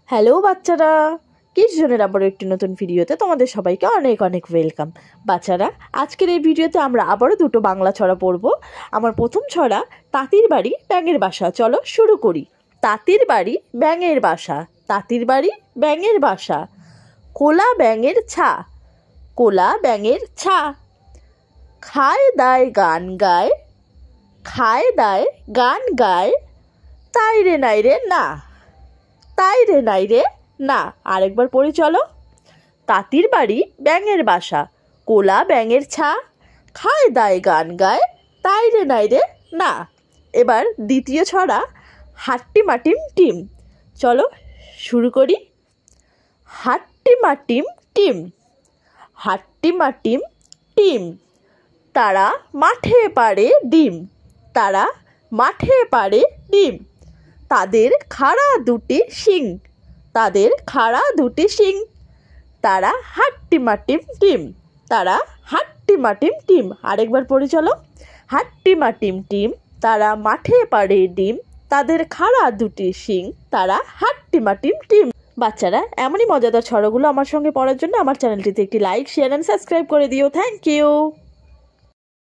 Hello বাচ্চারা, কিডজনের আবার একটি নতুন ভিডিওতে তোমাদের সবাইকে অনেক অনেক ওয়েলকাম। বাচ্চারা, আজকের এই ভিডিওতে আমরা আবারও দুটো বাংলা ছড়া পড়ব। আমার প্রথম ছড়া তাঁতির বাড়ি ব্যাঙের বাসা। চলো শুরু করি। তাঁতির বাড়ি ব্যাঙের বাসা, তাঁতির বাড়ি ব্যাঙের বাসা, কোলা ব্যাঙের ছা, কোলা ব্যাঙের ছা, খায় দায় গান গায়, খায় দায় গান গায়, তাই রে নাই রে না, তাই রে নাই রে না। আরেকবার পড়ি চলো। তাঁতির বাড়ি ব্যাঙের বাসা, কোলা ব্যাঙের ছা, খায় দায় গান গায়, তাই রে নাই রে না। এবার দ্বিতীয় ছড়া হাট্টি মাটিম টিম। চলো শুরু করি। হাট্টি মাটিম টিম, হাট্টি মাটিম টিম, তারা মাঠে পাড়ে ডিম, তারা মাঠে পাড়ে ডিম, তাদের খাড়া দুটি শিং, তাদের খাড়া দুটি শিং, তারা হাট্টি মাটিম টিম, তারা হাট্টি মাটিম টিম। আরেকবার পড়ে চলো। হাট্টি মাটিম টিম, তারা মাঠে পাড়ে ডিম, তাদের খাড়া দুটি শিং, তারা হাট্টি মাটিম টিম। বাচ্চারা, এমনই মজাদার ছড়াগুলো আমার সঙ্গে পড়ার জন্য আমার চ্যানেলটিতে একটি লাইক, শেয়ার অ্যান্ড সাবস্ক্রাইব করে দিও। Thank you.